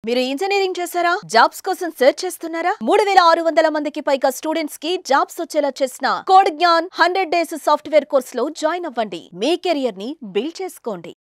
మీరు ఇంజనీరింగ్ చేశారా? జాబ్స్ కోసం సెర్చ్ చేస్తున్నారా? 3600 మందికి పైగా స్టూడెంట్స్ కి జాబ్స్ వచ్చేలా చేసిన code Gyan 100 days software course లో జాయిన్ అవ్వండి. మీ కెరియర్ ని బిల్డ్ చేసుకోండి.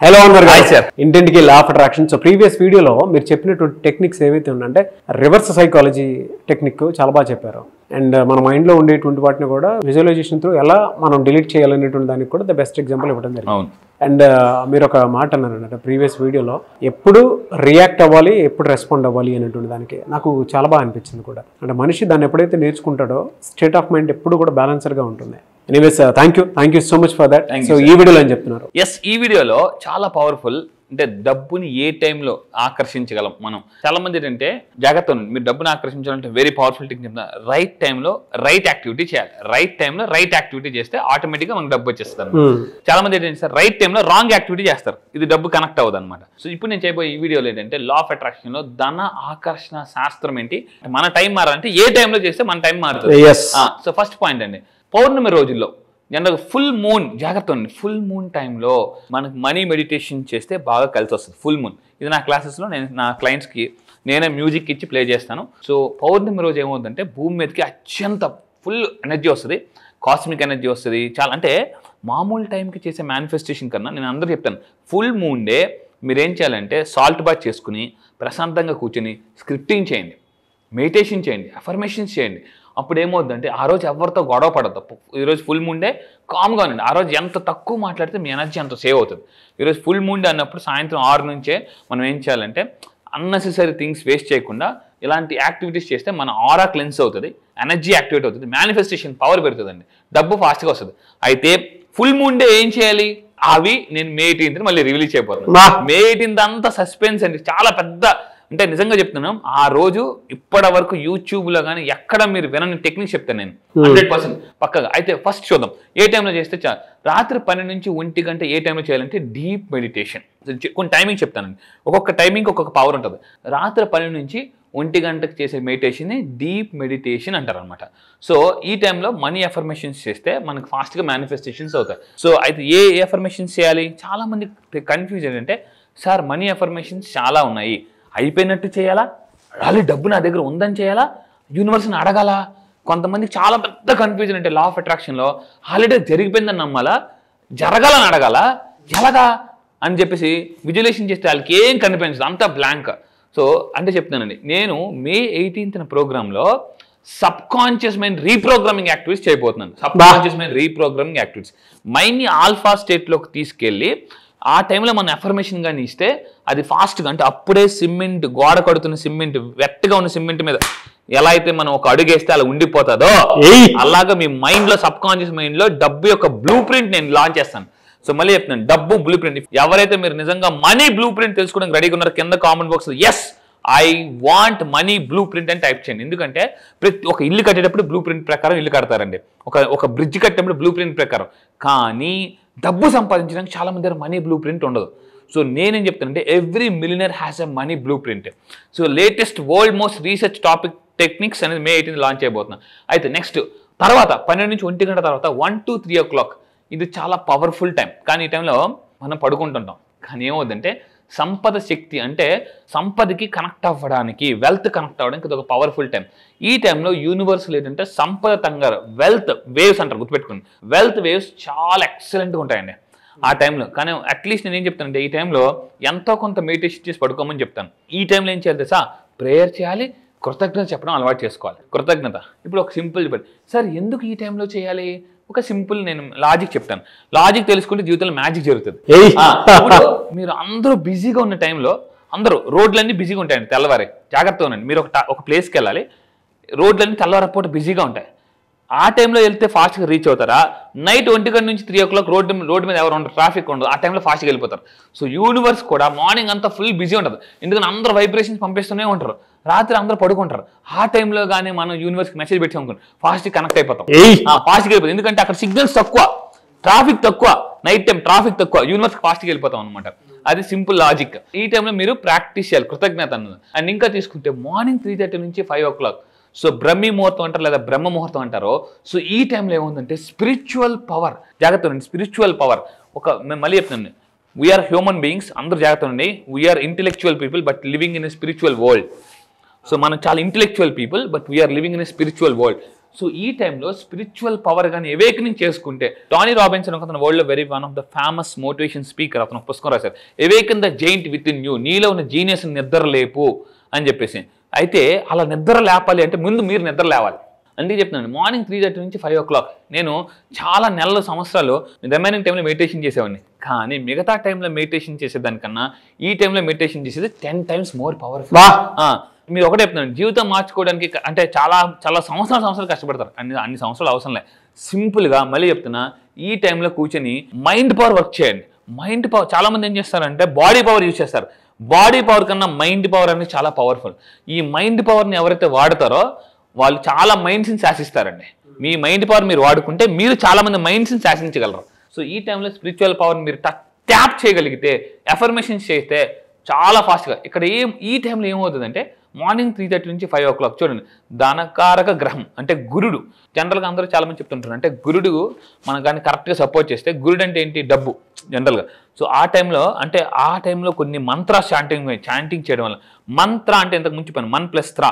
హలో అన్నారు సార్, ఇంటింటికి law of attraction. So previous వీడియోలో మీరు చెప్పినటువంటి టెక్నిక్స్ ఏవైతే ఉన్నాయంటే రివర్స్ సైకాలజీ టెక్నిక్ చాలా బాగా చెప్పారు. అండ్ మన మైండ్లో ఉండేటువంటి వాటిని కూడా విజువలైజేషన్ త్రూ ఎలా మనం డిలీట్ చేయాలనేటువంటి దానికి కూడా ద బెస్ట్ ఎగ్జాంపుల్ ఇవ్వడం జరిగింది. అండ్ మీరు ఒక మాట అన్నారంటే ప్రీవియస్ వీడియోలో ఎప్పుడు రియాక్ట్ అవ్వాలి, ఎప్పుడు రెస్పాండ్ అవ్వాలి అనేటువంటి దానికి నాకు చాలా బాగా అనిపించింది కూడా. అంటే మనిషి దాన్ని ఎప్పుడైతే నేర్చుకుంటాడో స్టేట్ ఆఫ్ మైండ్ ఎప్పుడు కూడా బ్యాలెన్సర్గా ఉంటుంది. Anyways thank you so much for that. So ఈ వీడియోలో ఏం చెప్తున్నారు? ఎస్, ఈ వీడియోలో చాలా పవర్ఫుల్, అంటే డబ్బుని ఏ టైంలో ఆకర్షించగలం మనం. చాలా మంది ఏంటంటే జాగ్రత్త ఉండండి, మీరు డబ్బుని ఆకర్షించాలంటే వెరీ పవర్ఫుల్ టెక్నిక్ చెప్తున్నా. రైట్ టైంలో రైట్ యాక్టివిటీ చేయాలి. రైట్ టైంలో రైట్ యాక్టివిటీ చేస్తే ఆటోమేటిక్గా మనకు డబ్బు వచ్చేస్తారు. చాలా మంది ఏంటంటే సార్ రైట్ టైంలో రాంగ్ యాక్టివిటీ చేస్తారు, ఇది డబ్బు కనెక్ట్ అవ్వదు అనమాట. సో ఇప్పుడు నేను చేయబోయే ఈ వీడియోలో ఏంటంటే లా ఆఫ్ అట్రాక్షన్ లో ధన ఆకర్షణ శాస్త్రం ఏంటి, మన టైం మారాలంటే ఏ టైంలో చేస్తే మన టైం మారుతుంది. సో ఫస్ట్ పాయింట్ అండి, పౌర్ణమి రోజుల్లో జనరల్గా ఫుల్ మూన్, జాగ్రత్త ఉంది, ఫుల్ మూన్ టైంలో మనకు మనీ మెడిటేషన్ చేస్తే బాగా కలిసి వస్తుంది. ఫుల్ మూన్ ఇది నా క్లాసెస్లో నేను నా క్లయింట్స్కి నేనే మ్యూజిక్ ఇచ్చి ప్లే చేస్తాను. సో పౌర్ణమి రోజు ఏమవుతుందంటే భూమి మీదకి అత్యంత ఫుల్ ఎనర్జీ వస్తుంది, కాస్మిక్ ఎనర్జీ వస్తుంది. చాలా అంటే మామూలు టైంకి చేసే మేనిఫెస్టేషన్ కన్నా నేను అందరూ చెప్తాను, ఫుల్ మూన్ డే మీరేం చేయాలంటే సాల్ట్ బాత్ చేసుకుని ప్రశాంతంగా కూర్చొని స్క్రిప్టింగ్ చేయండి, మెడిటేషన్ చేయండి, అఫర్మేషన్స్ చేయండి. అప్పుడు ఏమవుతుందంటే ఆ రోజు ఎవరితో గొడవ పడద్దు. ఈరోజు ఫుల్ మూన్ డే కామ్గా ఉండండి. ఆ రోజు ఎంత తక్కువ మాట్లాడితే మీ ఎనర్జీ అంత సేవ్ అవుతుంది. ఈరోజు ఫుల్ మూన్ డే అన్నప్పుడు సాయంత్రం 6 నుంచే మనం ఏం చేయాలంటే అన్నెసెసరీ థింగ్స్ వేస్ట్ చేయకుండా ఇలాంటి యాక్టివిటీస్ చేస్తే మన ఆరా క్లెన్స్ అవుతుంది, ఎనర్జీ యాక్టివేట్ అవుతుంది, మేనిఫెస్టేషన్ పవర్ పెరుగుతుందండి, డబ్బు ఫాస్ట్గా వస్తుంది. అయితే ఫుల్ మూన్ డే ఏం చేయాలి అవి నేను May 18th మళ్ళీ రిలీజ్ చేయబోతున్నాను. May 18th అంతా సస్పెన్స్ అండి, చాలా పెద్ద, అంటే నిజంగా చెప్తున్నాం. ఆ రోజు ఇప్పటి వరకు యూట్యూబ్లో కానీ ఎక్కడ మీరు వినని టెక్నిక్ చెప్తాను నేను 100% పక్కగా. అయితే ఫస్ట్ చూద్దాం ఏ టైంలో చేస్తే చాలు. రాత్రి 12 నుంచి 1 గంట ఏ టైంలో చేయాలంటే డీప్ మెడిటేషన్. కొన్ని టైమింగ్ చెప్తానండి, ఒక్కొక్క టైమింగ్ ఒక్కొక్క పవర్ ఉంటుంది. రాత్రి 12 నుంచి 1 గంటకు చేసే మెడిటేషన్ని డీప్ మెడిటేషన్ అంటారు అనమాట. సో ఈ టైంలో మనీ అఫర్మేషన్స్ చేస్తే మనకు ఫాస్ట్గా మేనిఫెస్టేషన్స్ అవుతాయి. సో అయితే ఏ అఫర్మేషన్స్ చేయాలి? చాలామంది కన్ఫ్యూజ్ ఏంటంటే సార్ మనీ అఫర్మేషన్స్ చాలా ఉన్నాయి, అయిపోయినట్టు చేయాలా, ఆల్రెడీ డబ్బు నా దగ్గర ఉందని చేయాలా, యూనివర్స్ని అడగాల. కొంతమందికి చాలా పెద్ద కన్ఫ్యూజన్ అంటే లా ఆఫ్ అట్రాక్షన్లో ఆల్రెడీ జరిగిపోయిందని నమ్మాలా, జరగాలని అడగాల, ఎలాగా అని చెప్పేసి విజువలైజేషన్ చేస్తే వాళ్ళకి ఏం కనిపించదు, అంతా బ్లాంక్. సో అంటే చెప్తున్నానండి, నేను May 18th ప్రోగ్రాంలో subconscious mind reprogramming activities చేయబోతున్నాను. Subconscious mind reprogramming activities మైండ్ని ఆల్ఫా స్టేట్లోకి తీసుకెళ్ళి ఆ టైంలో మనం అఫర్మేషన్ కానీ ఇస్తే అది ఫాస్ట్గా, అంటే అప్పుడే సిమెంట్ గోడ కడుతున్న సిమెంట్, వెట్టగా ఉన్న సిమెంట్ మీద ఎలా అయితే మనం ఒక అడుగు వేస్తే అలా ఉండిపోతుందో అలాగా మీ మైండ్లో సబ్ కాన్షియస్ మైండ్లో డబ్బు యొక్క బ్లూ ప్రింట్ నేను లాంచ్ చేస్తాను. సో మళ్ళీ చెప్తున్నాను, డబ్బు బ్లూ ప్రింట్. ఎవరైతే మీరు నిజంగా మనీ బ్లూ ప్రింట్ తెలుసుకోవడానికి రెడీగా ఉన్నారో కింద comment box yes I want money blueprint అని టైప్ చేయండి. ఎందుకంటే ప్రతి ఒక ఇల్లు కట్టేటప్పుడు బ్లూ ప్రింట్ ప్రకారం ఇల్లు కడతారండి, ఒక బ్రిడ్జ్ కట్టేటప్పుడు బ్లూ ప్రింట్ ప్రకారం. కానీ డబ్బు సంపాదించడానికి చాలా మంది దగ్గర మనీ బ్లూ ప్రింట్ ఉండదు. సో నేనేం చెప్తానంటే every millionaire has a money blue print. So latest world most research topic techniques అనేది May 18th లాంచ్ చేయబోతున్నాను. అయితే నెక్స్ట్ తర్వాత 12 నుంచి 1 గంట తర్వాత 1 to 3 o'clock ఇది చాలా పవర్ఫుల్ టైం. కానీ ఈ టైంలో మనం పడుకుంటుంటాం. కానీ ఏమవుతుందంటే సంపద శక్తి, అంటే సంపదకి కనెక్ట్ అవ్వడానికి, వెల్త్ కనెక్ట్ అవ్వడానికి ఇది ఒక పవర్ఫుల్ టైం. ఈ టైంలో యూనివర్సల్ ఏంటంటే సంపద తంగారు, వెల్త్ వేవ్స్ అంటారు, గుర్తుపెట్టుకోండి. వెల్త్ వేవ్స్ చాలా ఎక్సలెంట్గా ఉంటాయండి ఆ టైంలో. కానీ అట్లీస్ట్ నేను ఏం చెప్తానంటే ఈ టైంలో ఎంతో కొంత మెడిటేషన్ చేసి పడుకోమని చెప్తాను. ఈ టైంలో ఏం చేయాలి తెలుసా? ప్రేయర్ చేయాలి, కృతజ్ఞత చెప్పడం అలవాటు చేసుకోవాలి. కృతజ్ఞత ఇప్పుడు ఒక సింపుల్ చెప్పండి సార్, ఎందుకు ఈ టైంలో చేయాలి? ఒక సింపుల్ నేను లాజిక్ చెప్తాను. లాజిక్ తెలుసుకుంటే జీవితంలో మ్యాజిక్ జరుగుతుంది. మీరు అందరూ బిజీగా ఉన్న టైంలో, అందరూ రోడ్లన్నీ బిజీగా ఉంటాయండి తెల్లవారే, జాగ్రత్తగా ఉండండి. మీరు ఒక ప్లేస్కి వెళ్ళాలి, రోడ్లన్నీ తెల్లవారపూట బిజీగా ఉంటాయి. ఆ టైంలో వెళ్తే ఫాస్ట్గా రీచ్ అవుతారా? నైట్ 1 గంట నుంచి 3 o'clock రోడ్డు మీద ఎవరు ఉండరు, ట్రాఫిక్ ఉండదు, ఆ టైంలో ఫాస్ట్గా వెళ్ళిపోతారు. సో యూనివర్స్ కూడా మార్నింగ్ అంతా ఫుల్ బిజీ ఉంటుంది, ఎందుకంటే అందరూ వైబ్రేషన్స్ పంపిస్తూనే ఉంటారు. రాత్రి అందరూ పడుకుంటారు. ఆ టైంలో కానీ మనం యూనివర్స్కి మెసేజ్ పెట్టి అనుకోండి ఫాస్ట్గా కనెక్ట్ అయిపోతాం, ఫాస్ట్గా వెళ్ళిపోతాం. ఎందుకంటే అక్కడ సిగ్నల్స్ తక్కువ, ట్రాఫిక్ తక్కువ, నైట్ టైం ట్రాఫిక్ తక్కువ, యూనివర్స్కి ఫాస్ట్గా వెళ్ళిపోతాం అనమాట. అది సింపుల్ లాజిక్. ఈ టైంలో మీరు ప్రాక్టీస్ చేయాలి కృతజ్ఞత అన్నది. అండ్ ఇంకా తీసుకుంటే మార్నింగ్ 3:30 నుంచి 5 o'clock సో బ్రహ్మీ ముహూర్తం అంటారు లేదా బ్రహ్మ ముహూర్తం అంటారో. సో ఈ టైంలో ఏముందంటే స్పిరిచువల్ పవర్, జాగ్రత్త స్పిరిచువల్ పవర్. మళ్ళీ చెప్తున్నాను, వీఆర్ హ్యూమన్ బీయింగ్స్, అందరూ జాగ్రత్త ఉండి. We're intellectual people but living in a spiritual world. So మనం చాలా intellectual people but we're living in a spiritual world. So ఈ టైంలో స్పిరిచువల్ పవర్ కానీ ఎవేకనింగ్ చేసుకుంటే, టోనీ రాబిన్సన్ ఒక వరల్డ్లో very one of the famous motivation speaker, అతను పుస్తకం రాశారు, awaken the giant within you, నీలో ఉన్న జీనియస్ నిద్ర లేపు అని చెప్పేసి. అయితే అలా నిద్ర లేపాలి అంటే ముందు మీరు నిద్ర లేవాలి. అందుకే చెప్తున్నాను, మార్నింగ్ 3:30 నుంచి 5 o'clock. నేను చాలా నెలల సంవత్సరాలు రిమైనింగ్ టైంలో మెడిటేషన్ చేసేవాడిని, కానీ మిగతా టైంలో మెడిటేషన్ చేసేదానికన్నా ఈ టైంలో మెడిటేషన్ చేసేది 10 times మోర్ పవర్ఫుల్. మీరు ఒకటే చెప్తున్నాను, జీవితం మార్చుకోవడానికి అంటే చాలా చాలా సంవత్సరాలు కష్టపడతారు. అన్ని సంవత్సరాలు అవసరం లేదు. సింపుల్గా మళ్ళీ చెప్తున్నా, ఈ టైంలో కూర్చొని మైండ్ పవర్ వర్క్ చేయండి. మైండ్ పవర్ చాలా మంది ఏం చేస్తారంటే బాడీ పవర్ యూజ్ చేస్తారు. బాడీ పవర్ కన్నా మైండ్ పవర్ అనేది చాలా పవర్ఫుల్. ఈ మైండ్ పవర్ని ఎవరైతే వాడతారో వాళ్ళు చాలా మైండ్స్ని శాసిస్తారండి. మీ మైండ్ పవర్ మీరు వాడుకుంటే మీరు చాలా మంది మైండ్స్ని శాసించగలరు. సో ఈ టైంలో స్పిరిచువల్ పవర్ని మీరు ట్యాప్ చేయగలిగితే, ఎఫర్మేషన్స్ చేస్తే చాలా ఫాస్ట్గా ఇక్కడ ఈ టైంలో ఏమవుతుందంటే మార్నింగ్ 3:30 నుంచి 5 o'clock చూడండి, ధనకారక గ్రహం అంటే గురుడు. జనరల్గా అందరూ చాలా మంది చెప్తుంటారు, అంటే గురుడు మనకు కానీ కరెక్ట్గా సపోర్ట్ చేస్తే, గురుడు అంటే ఏంటి, డబ్బు జనరల్గా. సో ఆ టైంలో కొన్ని మంత్ర చాంటింగ్ చేయడం వల్ల, మంత్ర అంటే ఇంతకు ముందు చెప్పాను, మన్ ప్లస్ త్రా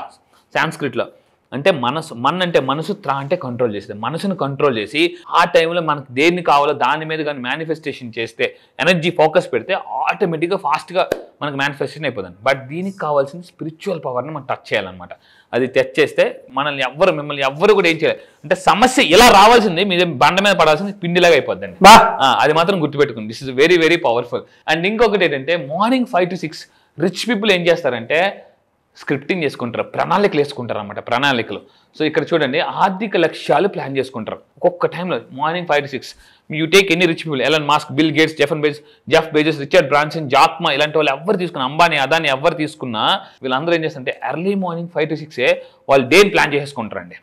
సాంస్క్రిట్లో అంటే మనసు, మన్ అంటే మనసు, త్రా అంటే కంట్రోల్ చేస్తే, మనసును కంట్రోల్ చేసి ఆ టైంలో మనకు దేన్ని కావాలో దాని మీద కానీ మేనిఫెస్టేషన్ చేస్తే, ఎనర్జీ ఫోకస్ పెడితే ఆటోమేటిక్గా ఫాస్ట్గా మనకు మేనిఫెస్టేషన్ అయిపోతుంది. బట్ దీనికి కావాల్సిన స్పిరిచువల్ పవర్ని మనం టచ్ చేయాలన్నమాట. అది టచ్ చేస్తే మిమ్మల్ని ఎవ్వరు కూడా ఏం చేయాలి అంటే, సమస్య ఇలా రావాల్సింది మీ బండ మీద పడాల్సింది పిండిలాగా అయిపోద్దండి. అది మాత్రం గుర్తుపెట్టుకోండి. This is very very powerful. And ఇంకొకటి ఏంటంటే, మార్నింగ్ 5 to 6 రిచ్ పీపుల్ ఏం చేస్తారంటే స్క్రిప్టింగ్ చేసుకుంటారు, ప్రణాళికలు వేసుకుంటారు అన్నమాట, ప్రణాళికలు. సో ఇక్కడ చూడండి, ఆర్థిక లక్ష్యాలు ప్లాన్ చేసుకుంటారు ఒక్కొక్క టైంలో. Morning 5 to 6 you take any rich people, Elon Musk, Bill Gates, Jeff Bezos, Richard Branson, Jack Ma, ఇలాంటి వాళ్ళు ఎవరు తీసుకున్నా, అంబానీ, అదాని ఎవరు తీసుకున్నా వీళ్ళందరూ ఏం చేస్తారంటే ఎర్లీ మార్నింగ్ 5 to 6 వాళ్ళు డేని ప్లాన్ చేసుకుంటారండి.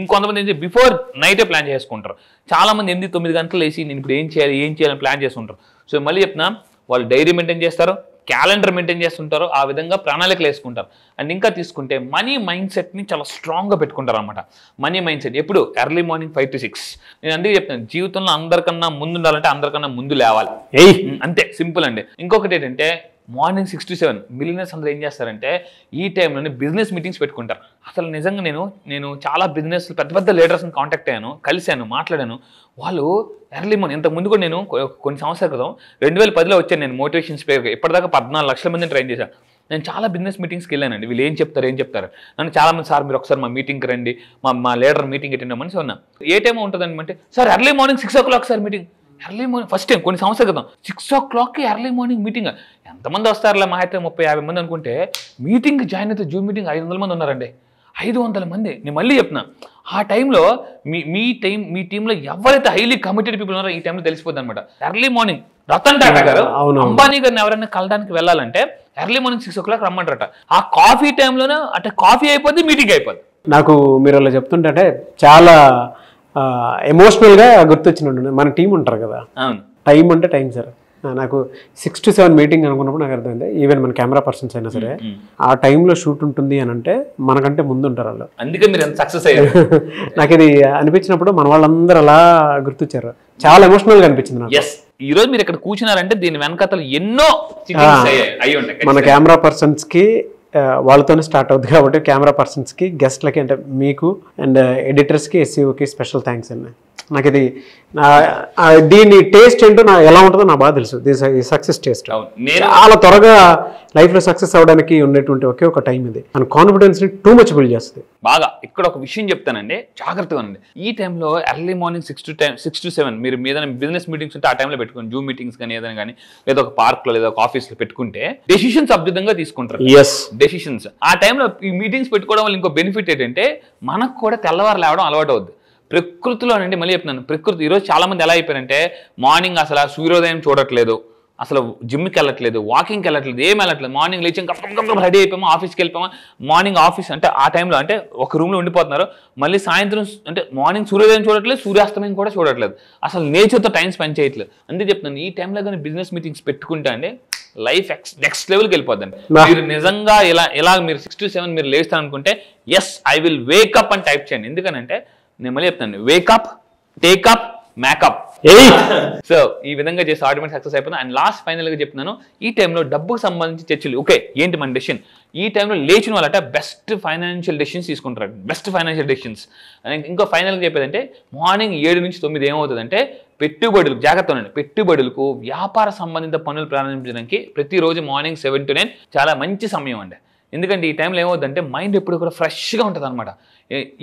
ఇంకొంతమంది ఏంటి బిఫోర్ నైటే ప్లాన్ చేసుకుంటారు. చాలా మంది 8-9 గంటలు వేసి నేను ఇప్పుడు ఏం చేయాలని ప్లాన్ చేసుకుంటారు. సో మళ్ళీ చెప్తున్నా, వాళ్ళు డైరీ మెయింటైన్ చేస్తారు, క్యాలెండర్ మెయింటైన్ చేస్తుంటారు, ఆ విధంగా ప్రణాళికలు వేసుకుంటారు. అండ్ ఇంకా తీసుకుంటే మనీ మైండ్ సెట్ని చాలా స్ట్రాంగ్గా పెట్టుకుంటారు అనమాట. మనీ మైండ్ సెట్ ఎప్పుడు ఎర్లీ మార్నింగ్ 5 to 6. నేను అందుకే చెప్తాను, జీవితంలో అందరికన్నా ముందు ఉండాలంటే అందరికన్నా ముందు లేవాలి, అంతే సింపుల్ అండి. ఇంకొకటి ఏంటంటే, మార్నింగ్ 6 to 7 మిలియనర్స్ అందరూ ఏం చేస్తారంటే ఈ టైంలోనే బిజినెస్ మీటింగ్స్ పెట్టుకుంటారు. అసలు నిజంగా నేను చాలా బిజినెస్ పెద్ద లీడర్స్ని కాంటాక్ట్ అయ్యాను, కలిశాను, మాట్లాడాను. వాళ్ళు ఎర్లీ మార్నింగ్, ఇంతకుముందు కూడా నేను కొన్ని సంవత్సరాల క్రితం 2010లో వచ్చాను నేను మోటివేషన్ స్పీకర్గా. ఇప్పటిదాకా 14 లక్షల మందిని ట్రైన్ చేశాను. నేను చాలా బిజినెస్ మీటింగ్స్కి వెళ్ళానండి. వీళ్ళు ఏం చెప్తారు నన్ను చాలామంది, సార్ మీరు ఒకసారి మా మీటింగ్కి రండి, మా లీడర్ మీటింగ్ అటెండ్ అవ్వమని ఉన్నా. ఏ టైం ఉంటుందని అంటే, sir early morning 6 o'clock sir meeting. Early morning first time కొన్ని సంవత్సరాల క్రితం 6 o'clockకి ఎర్లీ మార్నింగ్ మీటింగ్. ఎంతమంది వస్తారులే, మా అయితే 30-50 మంది అనుకుంటే, మీటింగ్ జాయిన్ అయితే జూమ్ మీటింగ్ 500 మంది ఉన్నారండి. 500 మంది. నేను మళ్ళీ చెప్తున్నా, ఆ టైంలో మీ టీంలో ఎవరైతే హైలీ కమిటెడ్ పీపుల్ ఉన్నారో ఈ టైంలో తెలిసిపోద్ది అనమాట. ఎర్లీ మార్నింగ్ రతన్ టాటా గారు, అంబానీ గారిని ఎవరైనా కలడానికి వెళ్ళాలంటే ఎర్లీ మార్నింగ్ 6 o'clock రమ్మంటారట. ఆ కాఫీ టైంలోనే అంటే కాఫీ అయిపోద్ది, మీటింగ్ అయిపోద్ది. నాకు మీరు అలా చెప్తుంటే చాలా ఎమోషనల్గా గుర్తొచ్చినట్టు. మన టీం ఉంటారు కదా, టైం అంటే టైం సార్. నాకు 6 to 7 మీటింగ్ అనుకున్నప్పుడు నాకు అర్థమైంది, ఈవెన్ మన కెమెరా పర్సన్స్ అయినా సరే ఆ టైంలో షూట్ ఉంటుంది అని అంటే మనకంటే ముందు ఉంటారు వాళ్ళు. అందుకే మీరు సక్సెస్ అయ్యారు. నాకు ఇది అనిపించినప్పుడు మన వాళ్ళందరూ అలా గుర్తొచ్చారు. చాలా ఎమోషనల్గా అనిపించింది నాకు. ఈ రోజు మీరు ఇక్కడ కూర్చున్నారంటే దీని వెనకతలు ఎన్నో మన కెమెరా పర్సన్స్కి వాళ్ళతోనే స్టార్ట్ అవుతుంది కాబట్టి, కెమెరా పర్సన్స్కి, గెస్ట్లకి అంటే మీకు అండ్ ఎడిటర్స్కి, ఎస్సీఓకి స్పెషల్ థ్యాంక్స్ అండి. నాకు ఇది దీని టేస్ట్ ఏంటో ఎలా ఉంటుందో నాకు బాగా తెలుసు. సక్సెస్ టేస్ట్ చాలా త్వరగా లైఫ్లో సక్సెస్ అవ్వడానికి ఉండేటువంటి ఒకే ఒక టైం ఇది. మన కాన్ఫిడెన్స్ని టూ మచ్ బిల్డ్ చేస్తుంది బాగా. ఇక్కడ ఒక విషయం చెప్తానండి, జాగ్రత్తగా ఉండండి. ఈ టైంలో ఎర్లీ మార్నింగ్ 6 to 7 మీరు ఏదైనా బిజినెస్ మీటింగ్స్ ఉంటే ఆ టైంలో పెట్టుకోండి, జూమ్ మీటింగ్స్ కానీ ఏదైనా కానీ, లేదా ఒక పార్క్లో లేదా ఒక ఆఫీస్లో పెట్టుకుంటే డెసిషన్స్ అద్భుతంగా తీసుకుంటారు. డెసిషన్స్ ఆ టైంలో ఈ మీటింగ్స్ పెట్టుకోవడం వల్ల ఇంకో బెనిఫిట్ ఏంటంటే, మనకు కూడా తెల్లవారు లేవడం అలవాటు అవుద్ది. ప్రకృతిలోనండి, మళ్ళీ చెప్తున్నాను, ప్రకృతి ఈరోజు చాలా మంది ఎలా అయిపోయారంటే, మార్నింగ్ అసలు సూర్యోదయం చూడట్లేదు, అసలు జిమ్కి వెళ్ళట్లేదు, వాకింగ్కి వెళ్ళట్లేదు, ఏం వెళ్ళట్లేదు. మార్నింగ్ లేచి ఇంకా రెడీ అయిపోయామా, ఆఫీస్కి వెళ్ళిపోయామా, మార్నింగ్ ఆఫీస్ అంటే ఆ టైంలో అంటే ఒక రూమ్లో ఉండిపోతున్నారు. మళ్ళీ సాయంత్రం అంటే మార్నింగ్ సూర్యోదయం చూడట్లేదు, సూర్యాస్తమయం కూడా చూడట్లేదు, అసలు నేచర్తో టైం స్పెండ్ చేయట్లేదు. అందుకే చెప్తున్నాను, ఈ టైంలో కానీ బిజినెస్ మీటింగ్స్ పెట్టుకుంటే అండి లైఫ్ నెక్స్ట్ లెవెల్కి వెళ్ళిపోద్దండి. మీరు నిజంగా ఇలా మీరు 6 to 7 మీరు లేస్తాను అనుకుంటే, ఎస్ ఐ విల్ వేకప్ అని టైప్ చేయండి. ఎందుకనంటే నేను మళ్ళీ చెప్తాను, వేకప్, టేకప్, మేకప్. సో ఈ విధంగా చేసి ఆటోమేటిక్ సక్సెస్ అయిపోయింది. అండ్ లాస్ట్ ఫైనల్ గా చెప్తున్నాను, ఈ టైంలో డబ్బుకు సంబంధించి చర్చలు ఓకే ఏంటి మన డెసిషన్, ఈ టైంలో లేచిన వాళ్ళట బెస్ట్ ఫైనాన్షియల్ డెసిషన్స్ తీసుకుంటారు, బెస్ట్ ఫైనాన్షియల్ డెసిషన్స్. ఇంకో ఫైనల్గా చెప్పేదంటే మార్నింగ్ 7 నుంచి 9 ఏమవుతుందంటే పెట్టుబడులకు జాగ్రత్త ఉండండి. పెట్టుబడులకు వ్యాపార సంబంధిత పనులు ప్రారంభించడానికి ప్రతిరోజు మార్నింగ్ 7 to 9 చాలా మంచి సమయం అండి. ఎందుకంటే ఈ టైంలో ఏమవుతుందంటే మైండ్ ఎప్పుడు కూడా ఫ్రెష్గా ఉంటుంది అనమాట.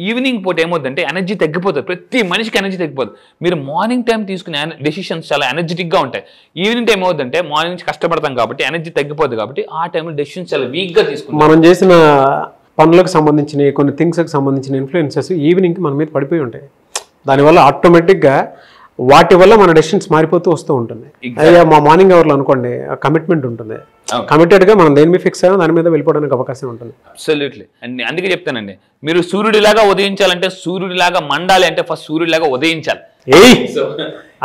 ఈవినింగ్ పూట ఏమవుతుందంటే ఎనర్జీ తగ్గిపోతుంది, ప్రతి మనిషికి ఎనర్జీ తగ్గిపోతుంది. మీరు మార్నింగ్ టైం తీసుకునే డెసిషన్స్ చాలా ఎనర్జెటిక్గా ఉంటాయి. ఈవినింగ్ టైం ఏమవుతుందంటే మార్నింగ్ నుంచి కష్టపడతాం కాబట్టి ఎనర్జీ తగ్గిపోతుంది, కాబట్టి ఆ టైంలో డెసిషన్స్ చాలా వీక్గా తీసుకుంటాం. మనం చేసిన పనులకు సంబంధించిన కొన్ని థింగ్స్కి సంబంధించిన ఇన్ఫ్లుయెన్సెస్ ఈవినింగ్కి మన మీద పడిపోయి ఉంటాయి. దానివల్ల ఆటోమేటిక్గా వాటి వల్ల మన డెసిషన్స్ మారిపోతూ వస్తూ ఉంటుంది. అదే మా మార్నింగ్ అవర్లో అనుకోండి కమిట్మెంట్ ఉంటుంది, కమిటెడ్గా మనం దేని మీద ఫిక్స్ అయ్యామో దాని మీద వెళ్ళిపోవడానికి అవకాశం ఉంటుంది. అబ్సల్యూట్లీ. అండ్ అందుకే చెప్తానండి, మీరు సూర్యుడిలాగా ఉదయించాలంటే, సూర్యుడిలాగా మండాలి అంటే ఫస్ట్ సూర్యుడిలాగా ఉదయించాలి.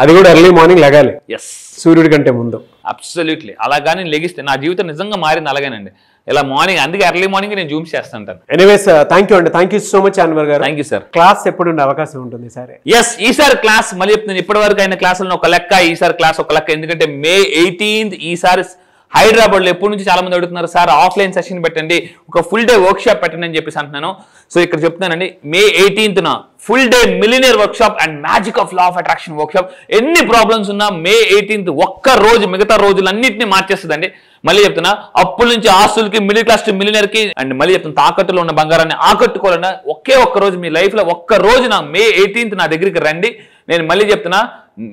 అది కూడా ఎర్లీ మార్నింగ్ లెగాలి, ఎస్, సూర్యుడి కంటే ముందు. అబ్సల్యూట్లీ. అలాగానే లెగిస్తే నా జీవితం నిజంగా మారింది అలాగేనండి. ఇలా మార్నింగ్, అందుకే ఎర్లీ మార్నింగ్ నేను జూమ్ చేస్తుంటాను. ఎనీవేస్ థ్యాంక్ యూ అండి, thank you so much Anwar garu. Thank you sir. Class ఎప్పుడు ఉండే అవకాశం ఉంటుంది సరే? ఎస్, ఈసారి క్లాస్ మళ్ళీ చెప్తున్నాను, ఇప్పటి వరకు అయిన క్లాసులను ఒక లెక్క, ఈసారి క్లాస్ ఒక లెక్క. ఎందుకంటే May 18th ఈసారి హైదరాబాద్లో ఎప్పటి నుంచి చాలా మంది అడుగుతున్నారు, సార్ ఆఫ్లైన్ సెషన్ పెట్టండి, ఒక ఫుల్ డే వర్క్ షాప్ పెట్టండి అని చెప్పేసి అంటున్నాను. సో ఇక్కడ చెప్తున్నానండి, May 18th full day millionaire work shop and magic of law of attraction work shop. ఎన్ని ప్రాబ్లమ్స్ ఉన్నా May 18th ఒక్క రోజు మిగతా రోజులన్నింటినీ మార్చేస్తుందండి. మళ్ళీ చెప్తున్నా, అప్పుల నుంచి ఆస్తులకి, మిడిల్ క్లాస్ టు మిలినియర్ కి, అండ్ మళ్ళీ చెప్తున్నా తాకట్టులో ఉన్న బంగారాన్ని ఆకట్టుకోవాలన్నా ఒకే ఒక్క రోజు మీ లైఫ్ లో ఒక్క రోజు May 18th నా దగ్గరికి రండి. నేను మళ్ళీ చెప్తున్నా,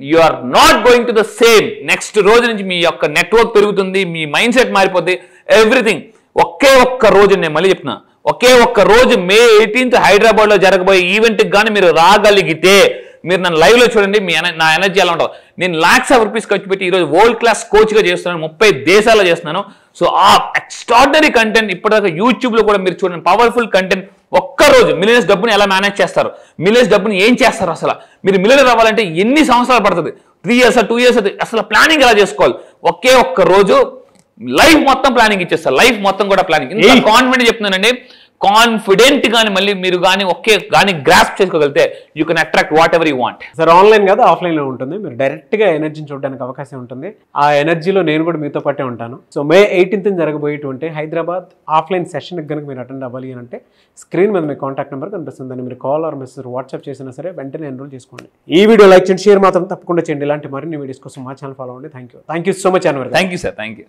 you are not going to the same. Next రోజు నుంచి మీ యొక్క నెట్వర్క్ పెరుగుతుంది, మీ మైండ్ సెట్ మారిపోద్ది, ఎవ్రీథింగ్. ఒకే ఒక్క రోజు, నేను మళ్ళీ చెప్తున్నా, ఒకే ఒక్క రోజు May 18th హైదరాబాద్ లో జరగబోయే ఈవెంట్ కి కానీ మీరు రాగలిగితే, మీరు నన్ను లైవ్ లో చూడండి, నా ఎనర్జీ ఎలా ఉంటుంది. నేను lakhs of rupees ఖర్చు పెట్టి ఈరోజు వరల్డ్ క్లాస్ కోచ్ గా చేస్తున్నాను, 30 దేశాల్లో చేస్తున్నాను. సో ఆ ఎక్స్ట్రాడినరీ కంటెంట్ ఇప్పటిదాకా యూట్యూబ్ లో కూడా మీరు చూడండి, పవర్ఫుల్ కంటెంట్. ఒక్కరోజు మిలియన్స్ డబ్బుని ఎలా మేనేజ్ చేస్తారు, మిలియన్స్ డబ్బుని ఏం చేస్తారు, అసలు మీరు మిలియనర్ అవ్వాలంటే ఎన్ని సంవత్సరాలు పడుతుంది, 3 years 2 years, అసలు ప్లానింగ్ ఎలా చేసుకోవాలి. ఒకే ఒక్క రోజు లైఫ్ మొత్తం ప్లానింగ్ ఇచ్చేస్తారు, లైఫ్ మొత్తం కూడా ప్లానింగ్. ఇంత కాన్ఫిడెంట్ చెప్తున్నానండి, కాన్ఫిడెంట్ గాని మళ్ళీ మీరు కానీ ఒకే కానీ గ్రాస్ప్ చేసుకోగలిగితే you can attract what ever you want. Sir online కాదు ఆఫ్లైన్ లో ఉంటుంది, మీరు డైరెక్ట్ గా ఎనర్జీని చూడడానికి అవకాశం ఉంటుంది. ఆ ఎనర్జీలో నేను కూడా మీతో పాటే ఉంటాను. సో May 18th జరగబోయేటువంటి హైదరాబాద్ ఆఫ్లైన్ సెషన్ కనుక మీరు అటెండ్ అవ్వాలి అని అంటే స్క్రీన్ మీద మీ కాంటాక్ట్ నెంబర్ కనిపిస్తుంది, దాన్ని మీరు కాల్ ఆర్ మెసేజ్ వాట్సాప్ చేసినా సరే వెంటనే ఎన్రోల్ చేసుకోండి. ఈ వీడియో లైక్ చేయండి, షేర్ మాత్రం తప్పకుండా చేయండి. ఇలాంటి మరిన్ని వీడియోస్ కోసం మా ఛానల్ ఫాలో అవ్వండి. Thank you so much Anwar. Thank you sir, thank you.